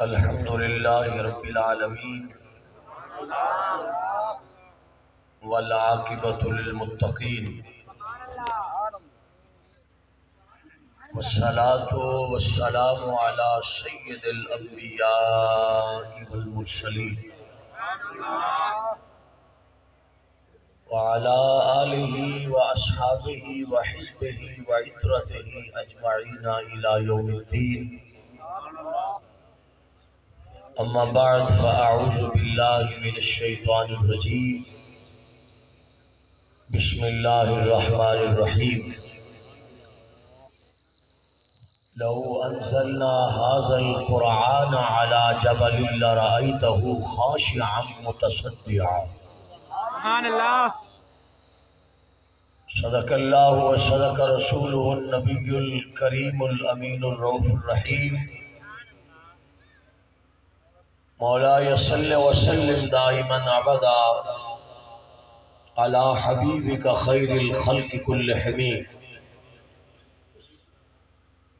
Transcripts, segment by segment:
الحمد للہ رب العالمین والعاقبۃ للمتقین والصلاة والسلام علی سید الانبیاء والمرسلین وعلى آلہ واصحابہ وحزبہ وعترتہ اجمعین الی یوم الدین اما بعد فاعوذ باللہ من الشیطان الرجیم بسم اللہ الرحمن الرحیم لو انزلنا هذا القرآن على جبل لرأيته خاشعا متصدعا سبحان اللہ. صدق اللہ وصدق رسولہ النبی الکریم الامین الرؤوف الرحیم مولاي صل وسلم دائما ابدا على حبيبك خير الخلق كلهم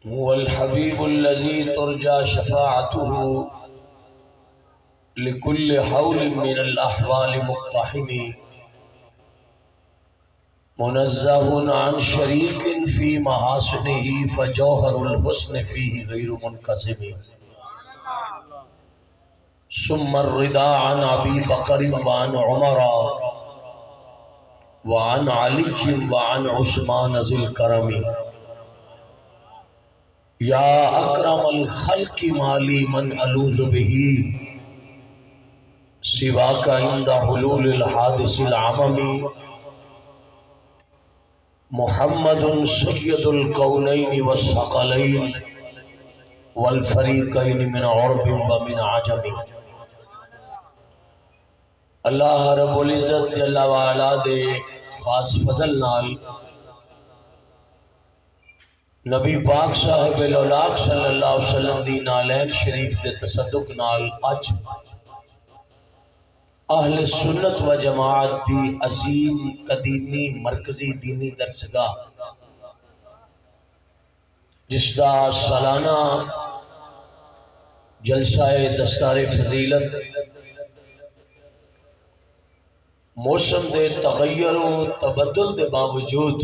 هو الحبيب الذي ترجى شفاعته لكل حول من الأحوال مقتحم منزه عن شريك في محاسنه فجوهر الحسن فيه غير منقسم ثم الرضا عن ابی بکر وعن عمر وعن علی وعن عثمان ذی الکرم یا اکرم الخلق مالی من الوذ به سواک عند حلول الحادث العمم محمد سید الکونین والثقلین والفریقین من عرب ومن عجم. اللہ رب العزت جل وعلا دے خاص فضل نال نبی پاک صاحب الاولاق صلی اللہ علیہ وسلم دی نالین شریف دے تصدق نال اج اہل سنت و جماعت دی عظیم قدیمی مرکزی دینی درسگاہ جس دا سالانہ جلسہ دستار فضیلت موسم دے تغیر و تبدل دے باوجود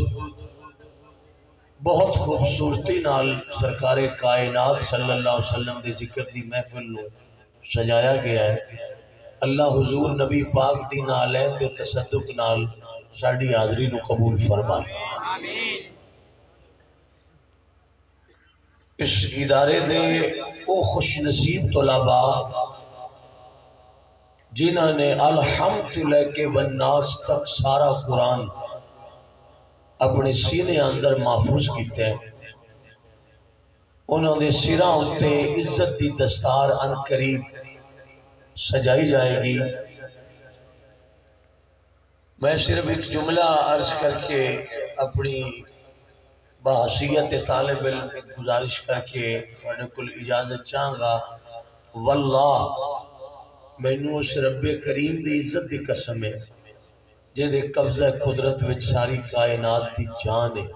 بہت خوبصورتی نال سرکار کائنات صلی اللہ علیہ وسلم دے ذکر دی محفل نو سجایا گیا ہے. اللہ حضور نبی پاک دی نالین دے تصدق نال ساڈی حاضری نو قبول فرمائے. اس ادارے دے او خوش نصیب طلباء جنہوں نے الحمد لے کے والناس تک سارا قرآن اپنے سینے اندر محفوظ کیتے ہیں، انہوں نے سراں اتے عزت دی دستار ان قریب سجائی جائے گی. میں صرف ایک جملہ عرض کر کے اپنی بحیثیت طالب علم ایک گزارش کر کے تھوڑے کل اجازت چاہوں گا. واللہ مینوں اس رب کریم دی عزت دی قسم ہے جے دے قبضہ قدرت وچ ساری کائنات دی جان ہے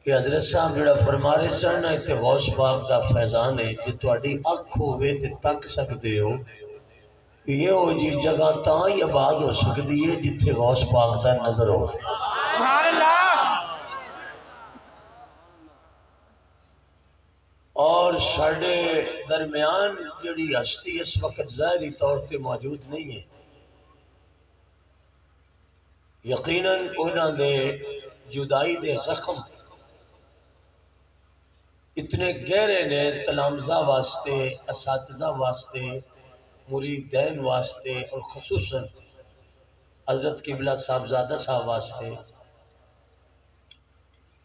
کہ حضرت صاحب جڑا فرما رہے سن تے غوث پاک دا فیضان ہے جے تہاڈی اکھ ہوے تے تک سکدے ہو. یہ ہو جی جگہ تاں ہی آباد ہو سکدی ہے جتھے غوث پاک دا نظر ہو. سبحان اللہ. اور ساڑھے درمیان جڑی ہستی اس وقت ظاہری طور پہ موجود نہیں ہے، یقیناً انہاں دے جدائی دے زخم اتنے گہرے نے تلامذہ واسطے، اساتذہ واسطے، مریدین واسطے اور خصوصاً حضرت قبلہ صاحبزادہ صاحب واسطے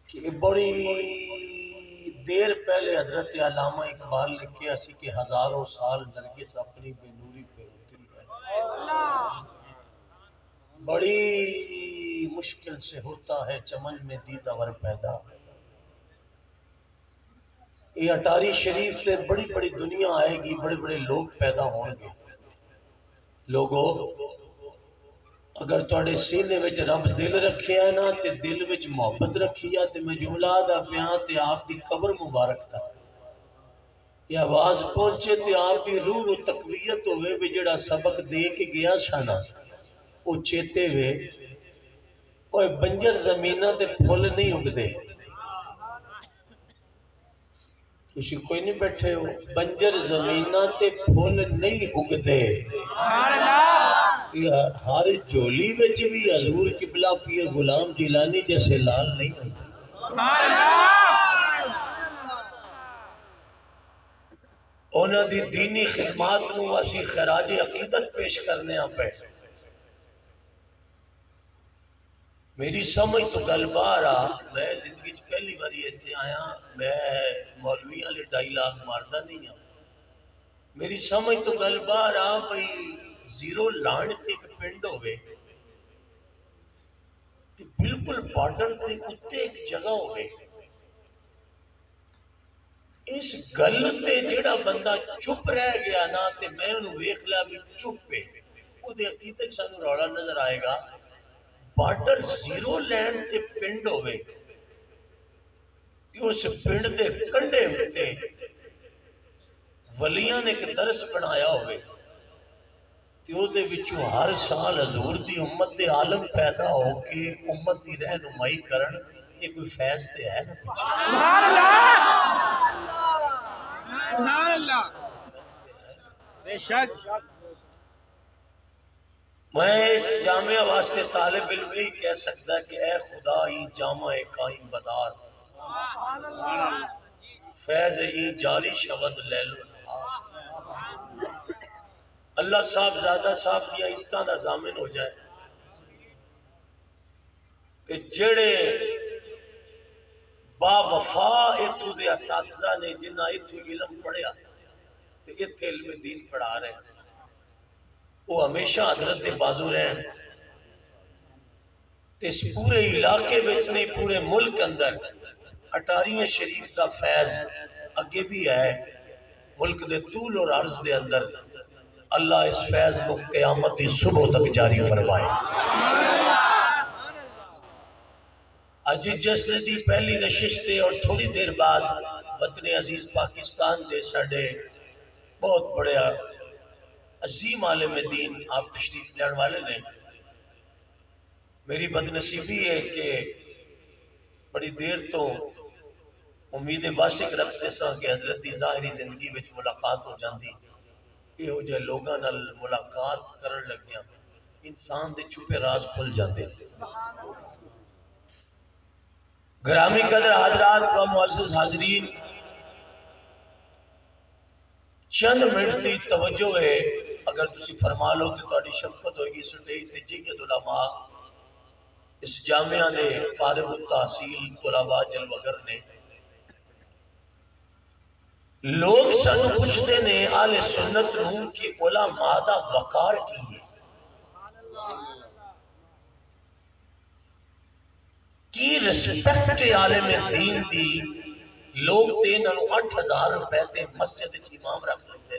کہ بڑی دیر پہلے حضرت علامہ اقبال نے کہا سی کہ ہزاروں سال نرگس اپنی بے نوری پہ اتری ہے، بڑی مشکل سے ہوتا ہے چمن میں دیدہ ور پیدا. یہ اٹاری شریف تے بڑی بڑی دنیا آئے گی، بڑے بڑے لوگ پیدا ہوں گے. لوگوں اگر تواڈے سینے وچ رب دل رکھیا ہے نا تے دل وچ محبت رکھی ہے تے میں جملہ دا پیاں تے آپ دی قبر مبارک تک یہ آواز پہنچے تے آپ کی روح و تقویت ہوئے بھی جڑا سبق دے کے گیا سانا وہ چیتے ہوئے وہ بنجر زمینہ تے پھول نہیں اگدے کسی کوئی نہیں بیٹھے ہو بنجر زمینہ تے پھول نہیں اگدے سبحان اللہ ہر جولی وچ بھی حضور قبلہ پیر غلام جیلانی جیسے لال نہیں ہوتے سبحان اللہ انہاں دی دینی خدمات نو اسی خراج عقیدت پیش کرنے آ پہ میری سمجھ تو گل باہر آ میں زندگی چ پہلی باری ایتھے آیا میں مولوی والے ڈائلاگ ماردا نہیں ہوں میری سمجھ تو گل باہر آ بھئی زیرو لان تے ایک پنڈ ہوئے تے بالکل بارڈر تے اتے ایک جگہ ہوئے اس گل تے جڑا بندہ چپ رہ گیا نا تے میں انہوں ویکھ لیا بھی چپ ہے وہ دے عقیدت سانو رولا نظر آئے گا بارڈر زیرو لینڈ تے پنڈ ہوئے اس پنڈ دے کنڈے ہوتے ولیاں نے ایک درس بنایا ہوئے کہ وہ دے وچوں ہر سال حضور دی امت دے عالم پیدا ہو کے امت دی رہنمائی کرن یہ کوئی فیض تے ہے نا پیچھے سبحان اللہ سبحان اللہ بے شک میں اس جامعہ واسطے طالب علم ہی کہہ سکتا ہے کہ اے خدا ہی جامع قائم بدار فیض ہی جاری شود لے لو اللہ صاحب زیادہ صاحب دیا اس طرح دا ضامن ہو جائے کہ جڑے با وفا اتھو دے اساتذہ نے جنہ اتھو علم پڑھیا تے اتھے علم دین پڑھا رہے ہیں وہ ہمیشہ حضرت دے بازو رہن تے اس پورے علاقے وچ نہیں پورے ملک اندر اٹاریہ شریف دا فیض اگے بھی ہے ملک دے طول اور عرض دے اندر اللہ اس فیض کو قیامت دی صبح تک جاری فرمائے اج جسل دی پہلی نشست اور تھوڑی دیر بعد وطن عزیز پاکستان دے ساڈے بہت بڑے عظیم عالم دین آپ تشریف لین والے نے میری بدنصیبی ہے کہ بڑی دیر تو امید واسق رکھتے ساں کہ حضرت دی ظاہری زندگی وچ ملاقات ہو جاندی یہ ہو جائے لوگاں نال ملاقات کرن لگیاں انسان دے چھپے راز کھل جاندے گرامی قدر حضرات و معزز حاضرین چند منٹ دی توجہ ہے اگر تسی فرما لو کہ تہاڈی شفقت ہوئے گی سٹیج تے جیت علماء اس جامعہ دے فارغ التحصیل طلباء جلوگر نے لوگ سن پوچھتے نے اہل سنت نوں کہ علماء دا وقار کی ہے کی رسپیکٹ عالم دین دی لوگ تے انہوں 8,000 روپے تے مسجد وچ امام رکھ لیندے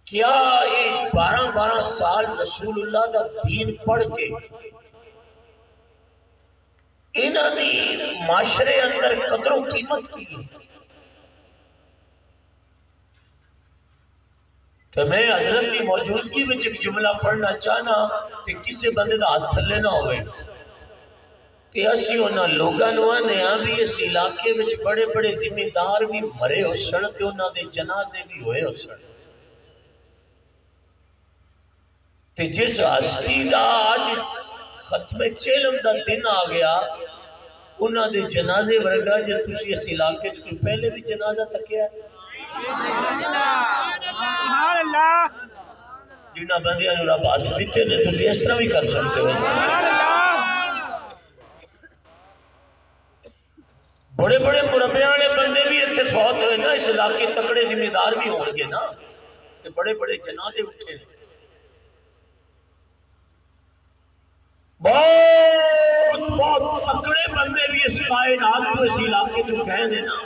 کیا یہ 12 سال رسول اللہ دا دین پڑھ کے انہاں دی معاشرے اندر قدر و قیمت کی ہے تو میں حضرت کی موجودگی میں ایک جملہ پڑھنا چاہنا کہ کسی بندے دا ہاتھ تھلے نہ ہوئے کہ اسی انہاں لوگاں نو آنے بھی اس علاقے میں بڑے بڑے ذمہ دار بھی مرے ہو سن تے انہاں دے جنازے بھی ہوئے ہو سن تے جس ہستی دا آج ختم چیلم دا دن آ گیا انہاں دے جنازے ورگا جے تسی اس علاقے چ کوئی پہلے بھی جنازہ تکیا سبحان اللہ جنہ بندیاں نو رب ہاتھ دیتے نے تسی اس طرح بھی کر سکتے ہو سبحان اللہ بڑے بڑے مربیاں نے بندے بھی اتنے فوت ہوئے نا اس علاقے تکڑے ذمہ دار بھی ہوں گے نا تے بڑے بڑے جنازے اٹھے بہت تکڑے بندے بھی اس کائنات کو اس علاقے جو گئے ہیں نا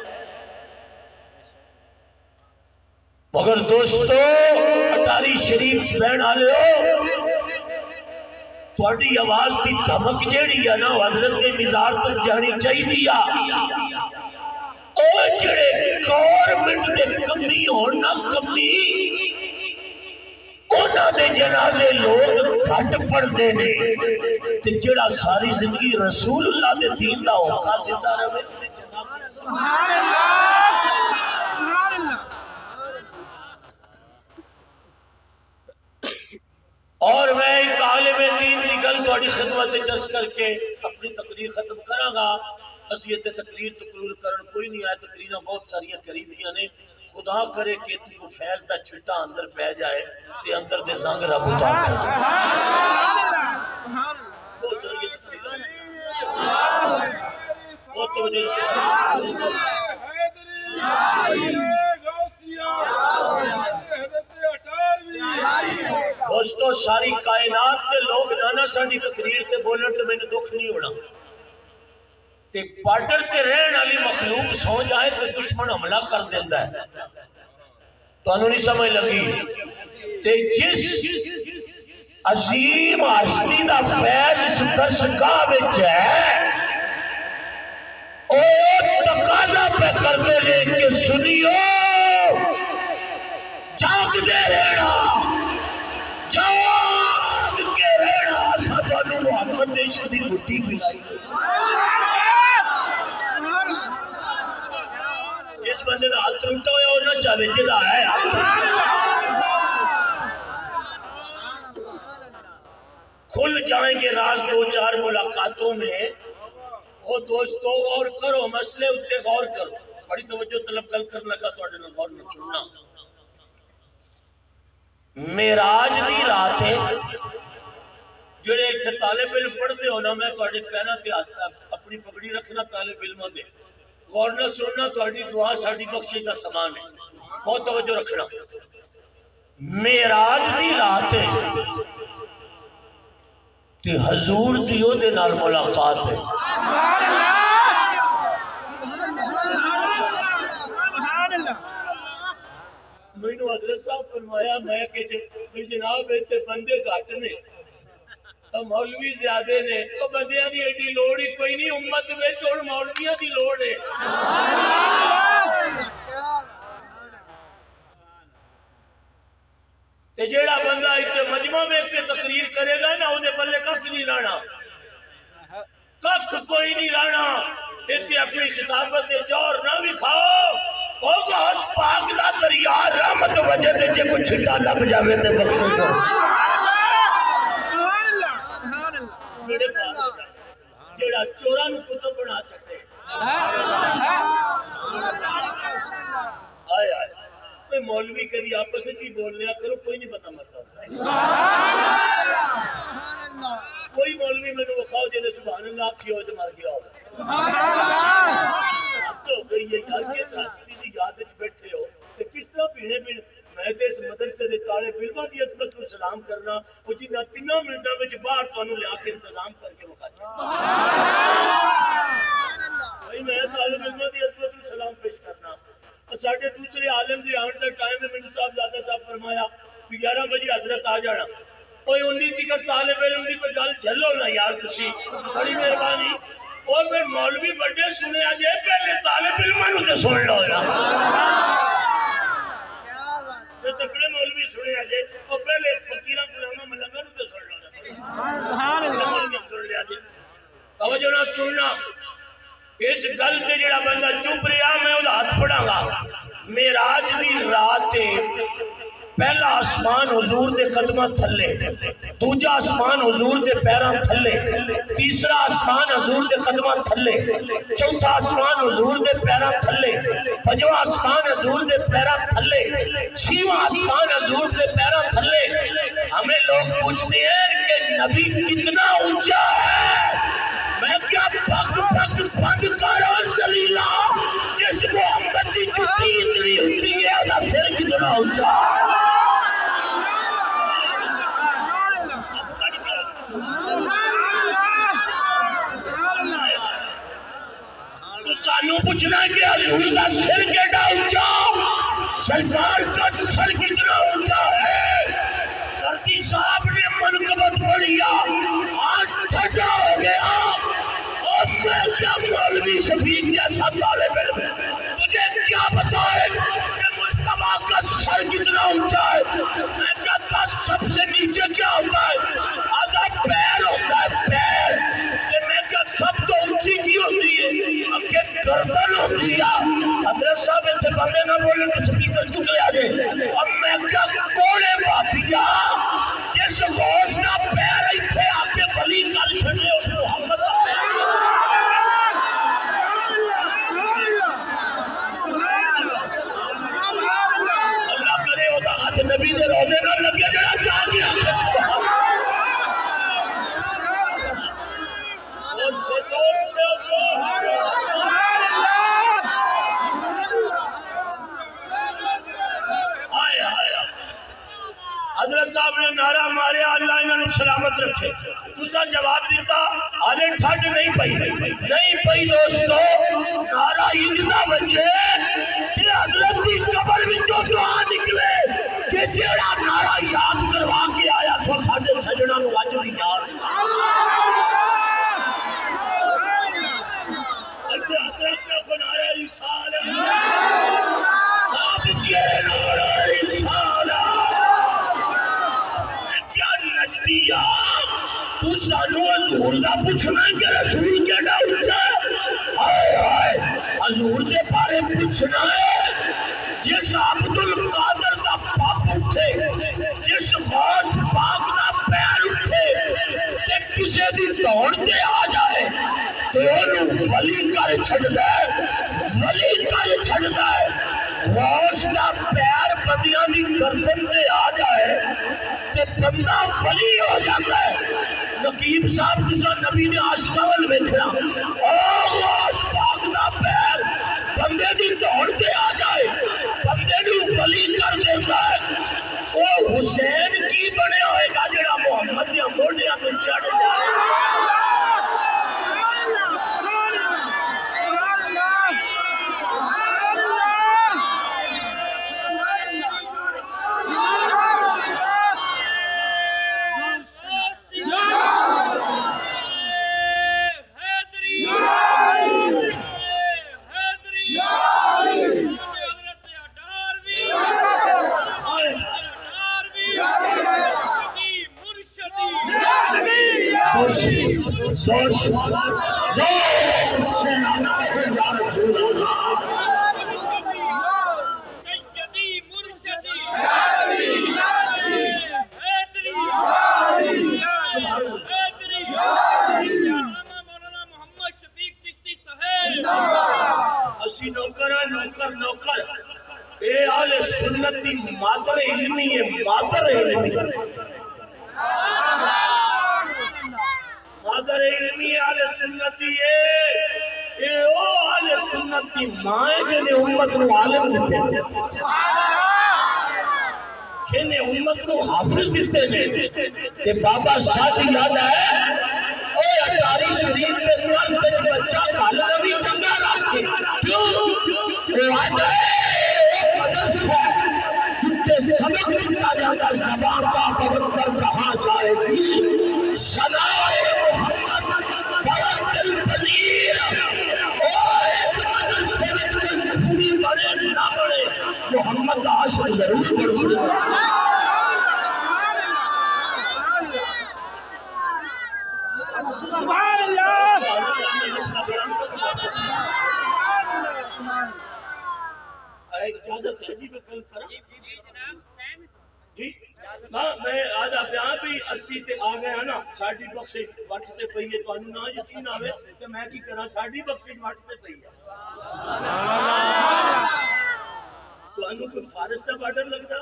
مگر دوستو اٹاری شریف بہن آلے ہو تھوڑی آواز دی دھمک جیڑی ہے نا حضرت کے مزار تک جانی چاہی دیا او جڑے گورنمنٹ دے کمی ہون نہ کمی انہاں دے جنازے لوگ گھٹ پڑھتے نے تے جڑا ساری زندگی رسول اللہ دے دین دا ہوکا دیتا رہے سبحان اللہ سبحان اللہ اور میں ایک عالم دین کی گل تھوڑی خدمت چرچ کر کے اپنی تقریر ختم کراں گا اسی تے تقریر تقریر کرن کوئی نہیں آیا تقریراں بہت ساریاں کری دیاں نے خدا کرے کہ تو فیض دا چھٹا اندر پہ جائے تے اندر دے زنگ رب اتار دے سبحان اللہ سبحان اللہ بہت ساریاں تقریراں بہت توجہ دوستو ساری کائنات کے لوگ نانا ساڈی تقریر تے بولن تے مینوں دکھ نہیں ہونا تے بارڈر تے رہن والی مخلوق سو جائے تے دشمن حملہ کر دیندا ہے تانوں نہیں سمجھ لگی تے جس عظیم ہستی دا فیض اس دستگاہ وچ ہے او تقاضا پہ کرتے ہیں کہ سنیو جاگ دے رہنا جاگ کے رہنا ساتھانو محمد عشق دی مٹی پلائی جس بندے دا ہاتھ ٹوٹا ہوا اور نہ چاہے جدا ہے کھل جائیں گے راز دو چار ملاقاتوں میں او دوستو غور کرو مسئلے اتے غور کرو بڑی توجہ طلب گل کرنے لگا تو اڈے غور نہ سننا معراج دی رات ہے جڑے ایتھے طالب علم پڑھتے ہو نا میں تواڈے پیراں تے اپنی پگڑی رکھنا طالب علماں دے غور نہ سننا تواڈی دعا ساڈی بخشش دا سامان ہے بہت توجہ رکھنا معراج دی رات ہے تے حضور دی او دے نال ملاقات ہے مینوں حضرت صاحب فرمایا میں کہ جناب تے بندے گھٹ نے تو مولوی زیادہ نے تو بندیاں دی ایڈی لوڑ ہی کوئی نہیں امت وچ ہن مولویاں دی لوڑ ہے تے جیڑا بندہ ایتھے مجمع وچ کے تقریر کرے گا نا او دے بلے کچھ نہیں رہنا کچھ کوئی نہیں رہنا ایتھے اپنی خطابت دے جوہر نہ وکھاؤ او غوث پاک دا دریا رحمت وجہ تے جے کوئی چھٹا لب جاوے تے بخشے گا سبحان اللہ سبحان اللہ میرے پاس جیڑا چوراں نوں کتب بنا چھڈے آئے آئے کوئی مولوی کدی آپس میں بھی بول لیا کرو کوئی نہیں پتہ مرتا کوئی مولوی میں نے وکھاؤ جنہیں سبحان اللہ آکھی ہوئے تو مر گیا ہوگا حد ہو گئی ہے یار کے ساتھی دی یاد وچ بیٹھے ہو کہ کس طرح پینے میں تے اس مدرسے دے طالب علماں دی عظمت کو سلام کرنا او جنہاں 3 منٹاں وچ باہر تانوں لیا کے انتظام کر کے وکھا بھائی میں طالب علماں دی عظمت کو سلام پیش کرنا اور ساڈے دوسرے عالم دی آن دا ٹائم ہے مینوں صاحب زیادہ صاحب فرمایا کہ 11 بجے حضرت آ جانا کوئی 19 دیگر طالب علم دی کوئی گل جھلو نا یار تسی بڑی مہربانی اور میں مولوی بڑے سنے آجے پہلے طالب علماں نوں تے سن لو نا میں تکڑے مولوی سنے آجے اور پہلے فقیراں غلاماں ملنگاں نوں تے سن لو نا سبحان اللہ سن لیا جی توجہ نہ سننا اس گل تے جڑا بندہ چپ رہا میں او دا ہاتھ پڑھاں گا معراج دی رات پہلا آسمان حضور دے قدماں تھلے دوجا آسمان حضور دے پیراں تھلے تیسرا آسمان حضور دے قدماں تھلے چوتھا آسمان حضور دے پیراں تھلے پنجواں آسمان حضور دے پیراں تھلے چھواں آسمان حضور دے پیراں تھلے ہمیں لوگ پوچھتے ہیں کہ نبی کتنا اونچا ہے میں کیا پگ پگ پگ کرو زلیلا جس محمد دی چھٹی اتنی ہوتی ہے ادا سر کتنا اونچا تو سانو پوچھنا کہ حضور دا سر کیڑا اونچا سرکار کا سر کتنا اونچا ہے دردی صاحب نے منقبت پڑھیا آج ٹھڈا ہو گیا اور میں کیا مولوی شفیق جیسا طالب علم تجھے کیا بتائے اونچا ہے؟ میں کہتا سب سے نیچے کیا ہوتا ہے؟ آدھا پیر ہوتا ہے، پیر۔ میں کہتا سب تو اونچی کی ہوتی ہے؟ کہ گردن ہوتی ہے۔ حضرت صاحب اتنے بندے نہ بولے کہ سپیکر چکے آجے۔ اب میں کہتا کوڑے بابیا جس غوث نہ پیر ایتھے آکے بلی کر چھڑے اس محمد اللہ کرے ہوتا ہاتھ نبی دے روزے نہ لگے جڑا چاہ گیا۔ زور سے حضرت صاحب نے نعرہ مارے اللہ انہوں سلامت رکھے۔ دوسرا جواب دیتا آلے ٹھاٹ نہیں پئی دوستو، نعرہ انجدہ بچے کہ حضرت کی قبر میں جو دعا نکلے کہ جیڑا نعرہ یاد کروا کے آیا سو ساڑھے سجنہ نو آج بھی یاد۔ حضرت کو نعرہ رسالہ، آپ کے نعرہ رسالہ نچدیا تو سانو حضور دا پوچھنا کہ رسول کیڑا اونچا ہے؟ ہائے ہائے حضور دے بارے پوچھنا ہے جس عبد القادر دا پاپ اٹھے، جس غوث پاک دا پیر اٹھے کہ کسے دی دوڑ دے آ جائے تو انہوں ولی کر چھڑ دے، ولی کر چھڑ دے۔ غوث دا پیر بدیاں دی گردن دے آ جائے تے بندہ ولی ہو جاتا ہے۔ نقیب صاحب کسا نبی نے عاشقہ وال ویکھنا، غوث پاک دا پیر بندے دی دوڑ دے آ جائے، بندے نو ولی کر دیتا ہے۔ او حسین کی بنے ہوئے گا جڑا محمد یا موڑیاں تے چڑھ جائے۔ زور سے یا رسول اللہ سیدی مرشدی حیدری مولانا محمد شفیق چشتی صاحب۔ اسی نوکر اے آل سنت دی مادر علمی ہے، مادر علمی مادر علمی آل سنتی ہے۔ اے او آل سنت دی مائیں جنہیں امت نو عالم دیتے ہیں، جنہیں امت نو حافظ دیتے ہیں۔ کہ بابا ساتھ یاد ہے اے اٹاری شریف میں نر سچ بچہ کالنا بھی چنگا رکھے، کیوں؟ اے آج ہے مدرسہ جتے سبق لکھا جاتا زبان کا پوتر کہاں جائے گی، سنائے محمد بڑا دل پذیر۔ اور اس مدرسے میں کوئی مفتی بڑے نہ بڑے محمد عاشق ضرور بڑھے۔ سبحان اللہ۔ اجازت ہے جی میں کل کرا جی میں آدھا بیان بھی اسی تے آ گئے ہیں نا، ساڑھی بخشش وٹتے پئی ہے، تو انہوں نہ یقین آوے کہ میں کی کرا ساڑھی بخشش وٹتے پئی ہے۔ تو انہوں کوئی فارس دا بارڈر لگتا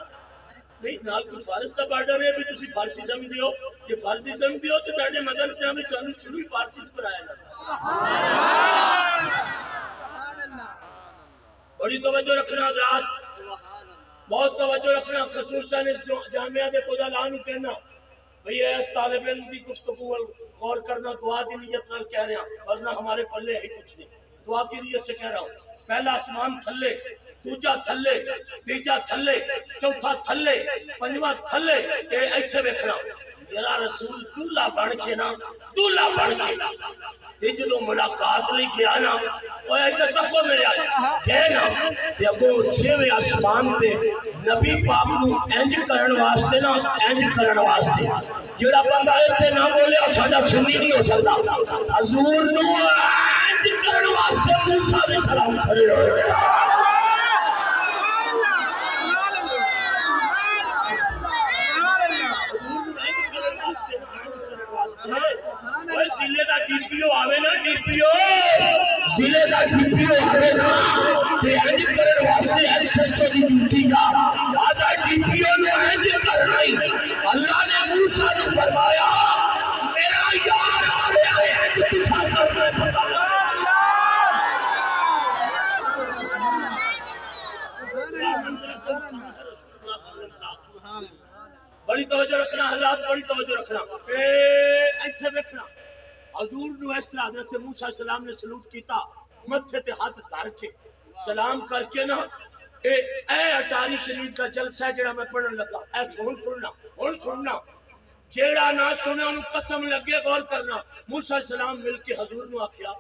نہیں، نال کوئی فارس دا بارڈر ہے بھی تسی فارسی سمجھ دیو، یہ فارسی سمجھ دیو تو ساڑھے مدرسے ہمیں چانو شروع فارسی کرایا جاتا۔ بڑی توجہ رکھنا حضرات، بہت توجہ رکھنا، خصوصاً اس جامعہ دے فضلاء نو کہنا بھئی اس طالب علم دی گفتگو غور کرنا، دعا دی نیت نال کہہ رہا ہوں، ورنہ ہمارے پلے ہی کچھ نہیں، دعا کی نیت سے کہہ رہا ہوں۔ پہلا آسمان تھلے، دوجا تھلے، تیجا تھلے، چوتھا تھلے، پنجواں تھلے، اے ایتھے ویکھنا میرا رسول دولہا بن کے نا، دولہا بن کے تے جدوں ملاقات لئی گیا نا او ادھر تکو میرے آل گئے نا تے اگوں چھویں آسمان تے نبی پاک نو انج کرن واسطے نا انج کرن واسطے جڑا بندہ ایتھے نہ بولے ساڈا سنی نہیں ہو سکدا حضور نو انج کرن واسطے موسیٰ علیہ السلام کھڑے ہوئے ضلع دا ڈی پی او آوے نا ڈی پی او ضلع دا ڈی پی او آوے نا تے انج کرن واسطے ایس ایچ او دی ڈیوٹی دا آدھا ڈی پی او نے انج کرنا ہی اللہ نے موسیٰ نے فرمایا میرا یار آوے آئے انج پسا کرنا بڑی توجہ رکھنا حضرات بڑی توجہ رکھنا ایتھے بیٹھنا حضور نو اس طرح حضرت موسیٰ علیہ السلام نے سلوٹ کیتا متھے تے ہاتھ دھر کے سلام کر کے نا اے اٹاری شریف کا جلسہ ہے جڑا میں پڑھن لگا اے ہن سننا جیڑا نہ سنے انہوں قسم لگے غور کرنا موسیٰ علیہ السلام مل کے حضور نو آکھیا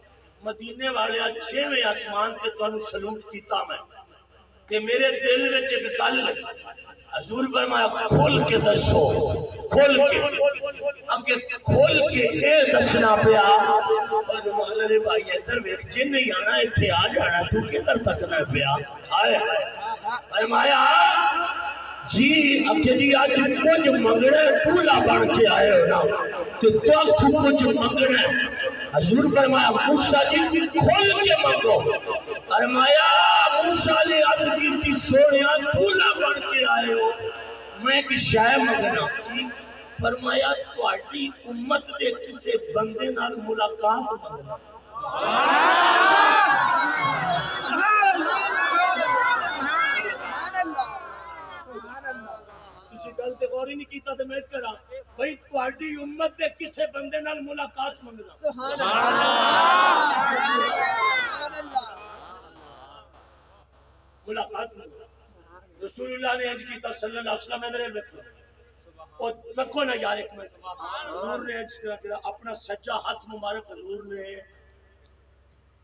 مدینے والے چھویں آسمان تے تانوں سلوٹ کیتا میں کہ میرے دل وچ ایک گل حضور فرمایا کھول کے دسو کھول کے اگے کھول کے اے دسنا پیا اور رمان علی بھائی ادھر ویکھ جے نہیں آنا ایتھے آ جانا تو کدھر تکنا پیا آئے فرمایا جی اگے جی اج کچھ منگنا ٹولا بن کے آئے ہو نا تو کچھ منگنا حضور فرمایا موسیٰ جی کھول کے منگو فرمایا موسیٰ نے عرض کی سونیا ٹولا بن کے آئے ہو میں ایک شے منگنا فرمایا تہاڈی امت دے کسے بندے نال ملاقات منگنا کسی گل تے غور ہی نہیں کیتا تے میں کراں بھئی تہاڈی امت دے کسے بندے نال ملاقات منگنا سبحان اللہ ملاقات منگنا رسول اللہ نے انج کیتا صلی اللہ علیہ وسلم میرے بیٹھو اور تکو نا یار ایک منٹ حضور نے انج کیا اپنا سجا ہاتھ مبارک حضور نے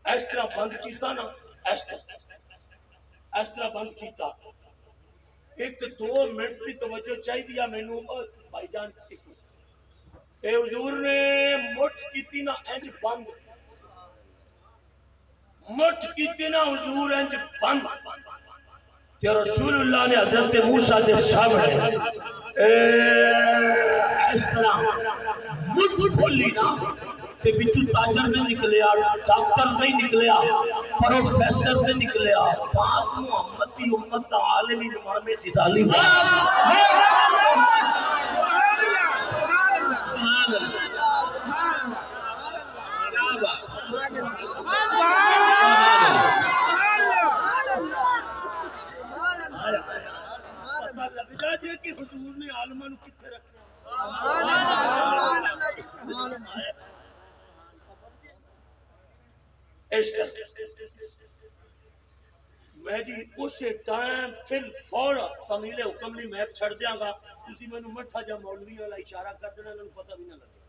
اس طرح بند کیتا نا اس طرح بند کیتا ایک دو منٹ کی توجہ چاہیے مینوں بھائی جان سکھو اے حضور نے مٹھ کیتی نا انج بند مٹھ کیتی نا حضور انج بند کہ رسول اللہ نے حضرت موسیٰ کے سامنے اس طرح مٹھ کھولی نا کہ بچو تاجر نہیں نکلیا ڈاکٹر نہیں نکلیا پروفیسر نہیں نکلیا پاک محمد کی امت کا عالمی امام غزالی کہ حضور نے عالمہ نو کتنے رکھا میں جی اسے ٹائم پھر فورا تمیل حکم لی میں چھڑ دیاں گا اسی میں نو مٹھا جا مولوی والا اشارہ کر دینا انہوں پتہ بھی نہ لگے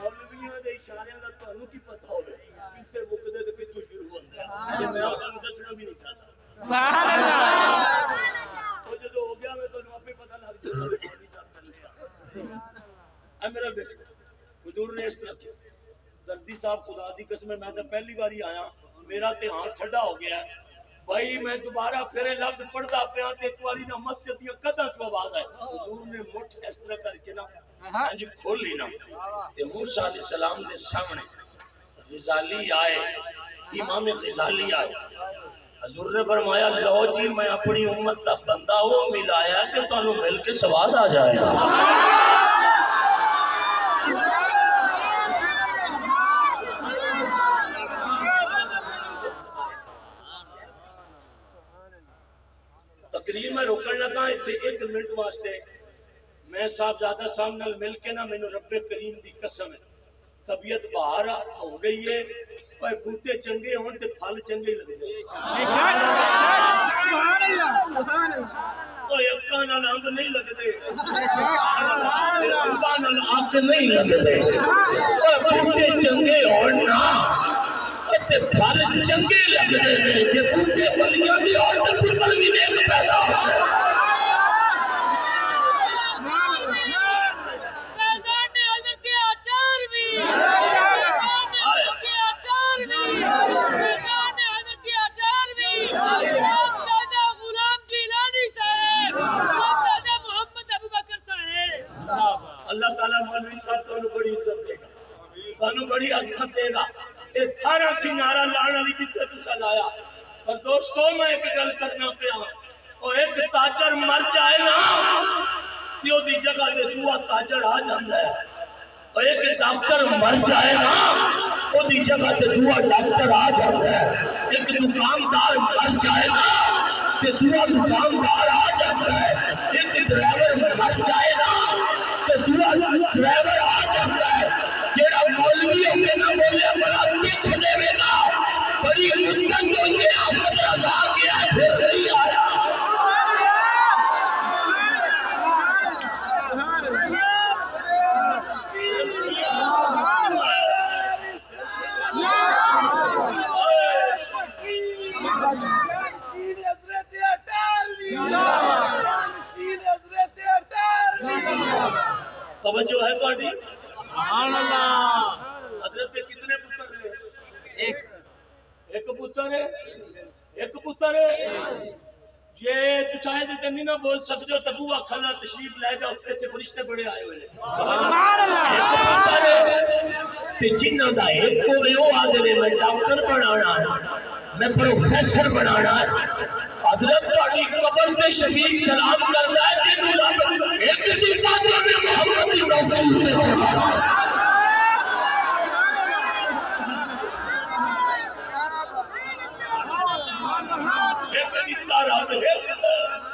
مولویوں دے اشارے دا تو انہوں کی پتہ ہو رہے کتنے مقدے دے کتوں شروع ہوتا ہے یہ میں آپ دسنا بھی نہیں چاہتا سبحان اللہ وہ جو ہو گیا میں تو آپ پتہ لگ جائے اے میرا بیٹا حضور نے اس طرح کیا دردی صاحب خدا دی قسم میں تو پہلی باری آیا میرا تے ہاتھ ٹھنڈا ہو گیا بھائی میں دوبارہ پھر لفظ پڑھدا پیا تے ایک باری نہ مسجد دی قداں چوں آواز آئی حضور نے مٹھ اس طرح کر کے نا انج کھولی نا تے موسیٰ علیہ السلام دے سامنے غزالی آئے امام غزالی آئے حضور نے فرمایا لو جی میں اپنی امت کا بندہ وہ ملایا کہ تانوں مل کے سواد آ جائے گا تقریر میں روکن لگا ایک منٹ واسطے میں صاحب زیادہ سامنے مل کے نا مینوں رب کریم دی قسم ہے طبیعت باہر ہو گئی ہے اور بوٹے چنگے ہون تے پھل چنگے لگدے سبحان اللہ سبحان اللہ وہ اکاں نال انگ نہیں لگدے انگاں نال اک نہیں لگدے او بوٹے چنگے ہون نا تے پھل چنگے لگدے نے کہ بوٹے ولیاں دی ہون تے پتر بھی نیک پیدا ہوندے اللہ تعالیٰ مولوی صاحب تو بڑی عزت دے گا تو بڑی عظمت دے گا یہ تھارا سی نعرہ لانا لی جتے تسا لایا اور دوستو میں ایک گل کرنا پیا اور ایک تاجر مر جائے نا دیو دی جگہ دے دعا تاجر آ جاندہ ہے اور ایک ڈاکٹر مر جائے نا وہ دی جگہ دے دعا ڈاکٹر آ جاندہ ہے ایک دکاندار مر جائے نا تے دعا دکاندار آ جاندہ ہے ایک ڈرائیور مر جائے نا دعا ڈرائیور آ جاتا ہے جیڑا مولوی ہو کے نہ بولے بڑا دکھ دے گا بڑی مدت ہوئی ہے احمد رضا گیا پھر نہیں آیا توجہ ہے تو حضرت کے کتنے پتر ہیں ایک پتر ہے یہ تسائے دیتے نہیں نہ بول سکتے ہو تبو اکھلا تشریف لے جاؤ ایتھے فرشتے بڑے آئے ہوئے ایک پتر ہے تے جنہ دا ایک کو گئے ہو آدھے میں ڈاکٹر بنانا ہے میں پروفیسر بنانا ہے حضرت تاری قبر تے شفیق سلام کرنا ہے جنہوں رب ایک دیتا جو نے محمد کی موقع ہوتے ہیں ایک دیتا رب ہے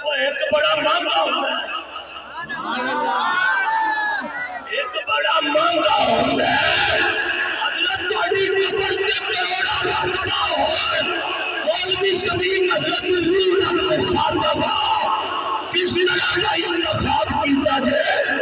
وہ ایک بڑا مانگا ہوتا ہے ایک بڑا مانگا ہوتا ہے حضرت تاری قبر تے کروڑا رب کا ہوئے مولوی شفیق حضرت اللہ مخاطبہ کس طرح کا انتخاب کیتا جائے